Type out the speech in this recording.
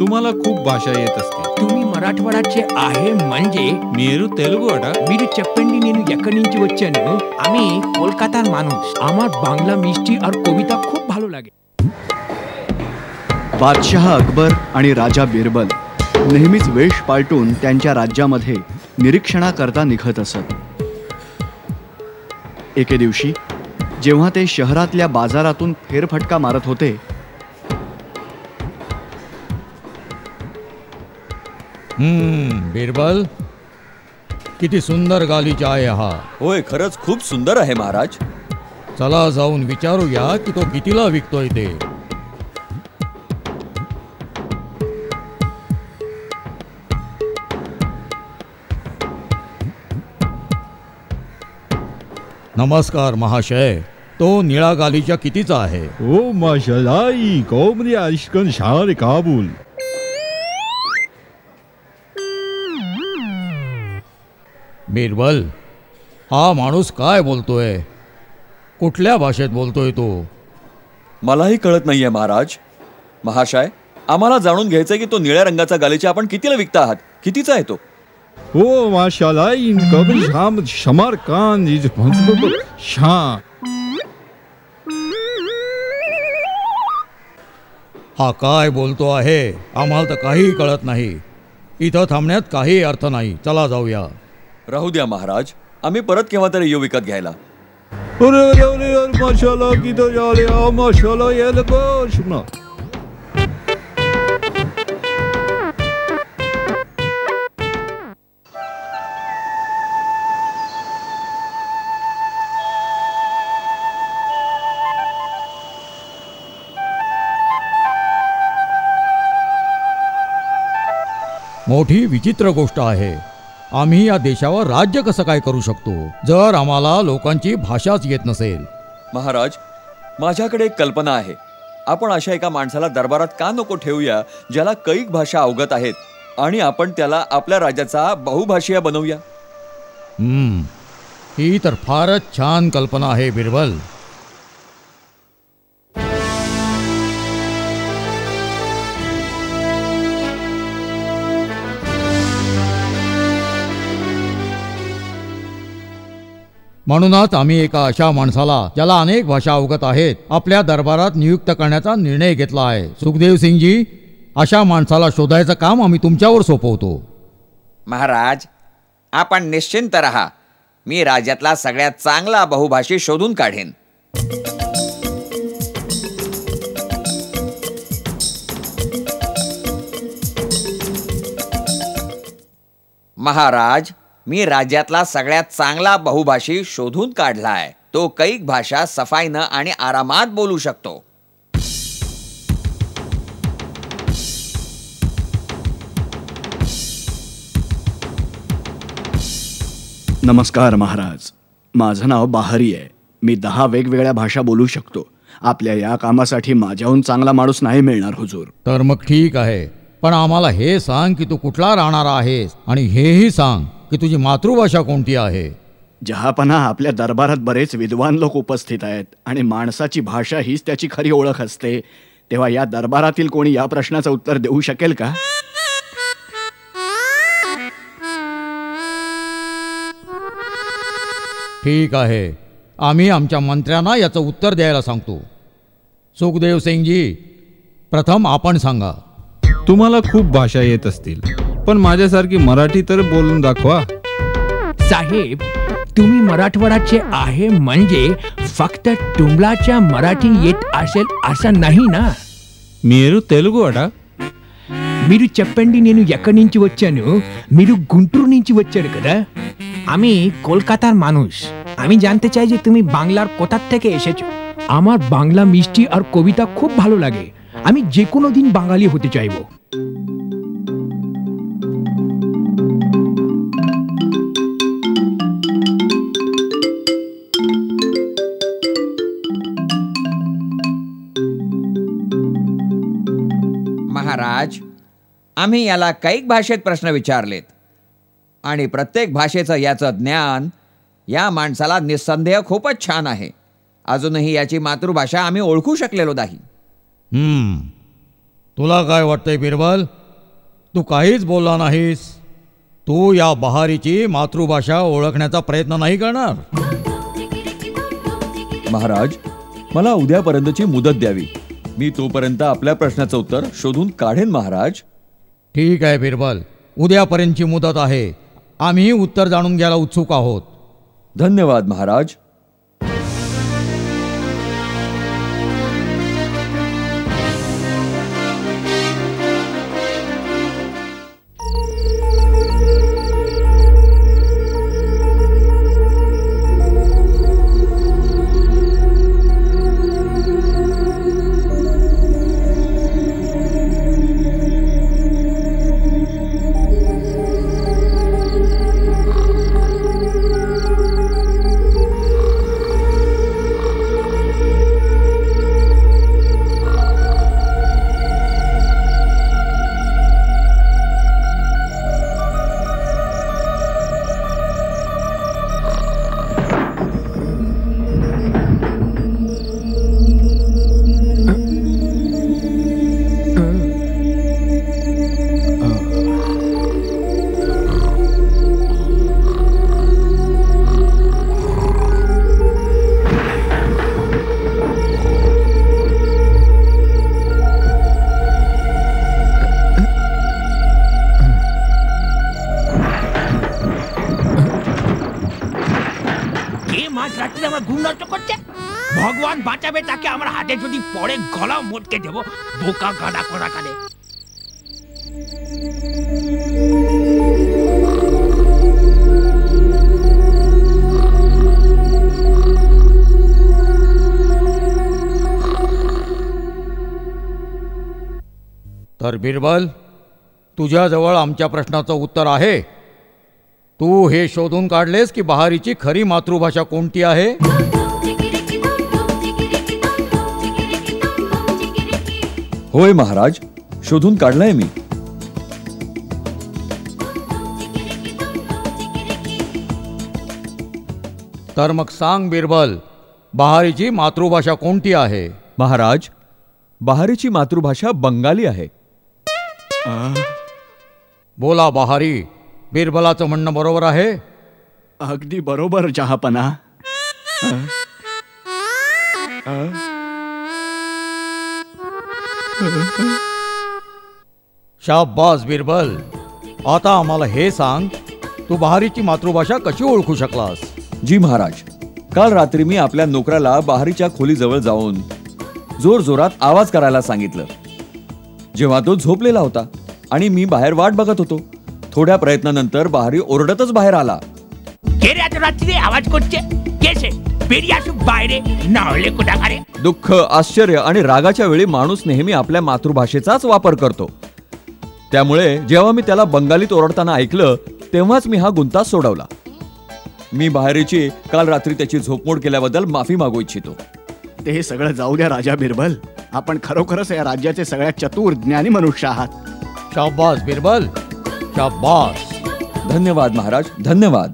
तुम्हाला खूप भाषा येत असतील. तुम्ही మరాఠవాడचे आहे म्हणजे మీరు తెలుగు అట. మీరు చెప్పండి నేను ఎక్కడి నుంచి వచ్చాను. আমি কলকাতার মানুষ. আমার বাংলা মিষ্টি আর কবিতা খুব ভালো লাগে. बादशाह अकबर आणि राजा बिरबल नेहमीच वेश पालटून त्यांच्या राज्यामध्ये निरीक्षणाकरता निघत असत. एके दिवशी जेव्हा ते शहरातल्या बाजारातून फेरफटका मारत होते बिरबल, किती सुंदर गालीचा आहे हा. होय, खरंच खूप सुंदर आहे महाराज. चला जाऊन विचारूया की तो कितीला विकतोय ते. नमस्कार महाशय, तो निळा गालीचा कितीचा आहे? ओ माशाल्लाह, कौमरी अशकन शहर काबूल. बिरबल, हा माणूस काय बोलतोय? कुठल्या भाषेत बोलतोय तो? मलाही कळत नाहीये महाराज. महाशय, आम्हाला जाणून घ्यायचंय की तो निळ्या रंगाचा गालीचा आपण कितीला विकता आहात? कितीचा आहे तो? ओ माशाल्लाह, इन कबल शाम शमर कान इज फंसको शाम. हा काय बोलतो आहे? आम्हाला तर काही कळत नाही. इथं थांबण्यात काही अर्थ नाही. चला जाऊया. राहू द्या महाराज, आम्ही परत केव्हा तरी येऊ विकत घ्यायला. अरे अरे अरे माशाल्लाह, किती झाले माशाल्लाह. ये देखो शुना. मोठी विचित्र गोष्ट आहे. आम्ही या देशावर राज्य कसं काय करू शकतो जर आम्हाला लोकांची भाषाच येत नसेल? महाराज, माझ्याकडे एक कल्पना आहे. आपण अशा एका माणसाला दरबारात का नको ठेवूया ज्याला कैक भाषा अवगत आहेत, आणि आपण त्याला आपल्या राज्याचा बहुभाषीय बनवूया. ही तर फारच छान कल्पना आहे बिरबल. म्हणूनच आम्ही एका अशा माणसाला ज्याला अनेक भाषा अवगत आहेत आपल्या दरबारात नियुक्त करण्याचा निर्णय घेतला आहे. सुखदेव सिंगजी, अशा माणसाला शोधायचं काम आम्ही तुमच्यावर सोपवतो. महाराज, आपण निश्चिंत रहा. मी राज्यातला सगळ्यात चांगला बहुभाषी शोधून काढेन. महाराज, मी राज्यातला सगळ्यात चांगला बहुभाषी शोधून काढलाय. तो कैक भाषा सफाईनं आणि आरामात बोलू शकतो. नमस्कार महाराज, माझं नाव बाहरी आहे. मी 10 वेगवेगळ्या भाषा बोलू शकतो. आपल्या या कामासाठी माझ्याहून चांगला माणूस नाही मिळणार हुजूर. तर मग ठीक आहे, पण आम्हाला हे सांग की तू कुठला राहणारा आहेस, आणि हेही सांग की तुझी मातृभाषा कोणती आहे. जहापना, आपल्या दरबारात बरेच विद्वान लोक उपस्थित आहेत आणि माणसाची भाषा हीच त्याची खरी ओळख असते. तेव्हा या दरबारातील कोणी या प्रश्नाचं उत्तर देऊ शकेल का? ठीक आहे, आम्ही आमच्या मंत्र्यांना याचं उत्तर द्यायला सांगतो. सुखदेव सिंगजी, प्रथम आपण सांगा. तुम्हाला खूप भाषा येत असतील, पण माझ्यासारखी मराठी तर बोलून दाखवा. साहेब, तुम्ही मराठवाड्याचे आहे म्हणजे फक्त तुम्हालाच्या मराठी येत असेल असं नाही ना. మీరు తెలుగు అట. మీరు చెప్పండి నేను ఎక్కడి నుంచి వచ్చాను. మీరు గుంటూరు నుంచి వచ్చారు కదా. আমি কলকাতার মানুষ. আমি জানতে চাই যে তুমি বাংলার কোথা থেকে এসেছো. আমার বাংলা মিষ্টি আর কবিতা খুব ভালো লাগে. আমি যে কোনো দিন বাঙালি হতে চাইবো. महाराज, आम्ही याला कैक भाषेत प्रश्न विचारलेत आणि प्रत्येक भाषेचं याचं ज्ञान या माणसाला निस्संदेह खूपच छान आहे. अजूनही याची मातृभाषा आम्ही ओळखू शकलेलो नाही. तुला काय वाटतंय बिरबल? तू काहीच बोलला नाहीस. तू या बहारीची मातृभाषा ओळखण्याचा प्रयत्न नाही करणार? महाराज, मला उद्यापर्यंतची मुदत द्यावी. मी तोपर्यंत आपल्या प्रश्नाचं उत्तर शोधून काढेन महाराज. ठीक आहे बिरबल, उद्यापर्यंतची मुदत आहे. आम्ही उत्तर जाणून घ्यायला उत्सुक आहोत. धन्यवाद महाराज. ভগবান বাঁচাবে তাকে আমার হাতে যদি পড়ে গলা মোটকে দেব, বোকা গাদা করা কানে। तर बिरबल, तुझ्याजवळ आमच्या प्रश्नाचं उत्तर आहे? तू हे शोधून काढलेस की बहारीची खरी मातृभाषा कोणती आहे? होय महाराज, शोधून काढलाय मी. तर मग सांग बिरबल, बहारीची मातृभाषा कोणती आहे? महाराज, बहारीची मातृभाषा बंगाली आहे. बोला बहारी, बिरबलाचं म्हणणं बरोबर आहे? अगदी बरोबर जहापना. शाबास बिरबल. आता आम्हाला हे सांग, तू बहारीची मातृभाषा कशी ओळखू शकलास? जी महाराज, काल रात्री मी आपल्या नोकराला बहारीच्या खोलीजवळ जाऊन जोर जोरात आवाज करायला सांगितलं. जेव्हा तो झोपलेला होता आणि मी बाहेर वाट बघत होतो, थोड्या प्रयत्नानंतर बहारी ओरडतच बाहेर आला. आवाज दुःख, आश्चर्य आणि रागाच्या वेळी माणूस नेहमी आपल्या मातृभाषेचाच वापर करतो. त्यामुळे जेव्हा मी त्याला बंगालीत ओरडताना ऐकलं, तेव्हाच मी हा गुंता सोडवला. मी बहारीची काल रात्री त्याची झोपमोड केल्याबद्दल माफी मागू इच्छितो. ते सगळं जाऊ द्या राजा बिरबल. आपण खरोखरच या राज्याचे सगळ्यात चतुर ज्ञानी मनुष्य आहात. शाबास बिरबल, शाबास. धन्यवाद महाराज, धन्यवाद.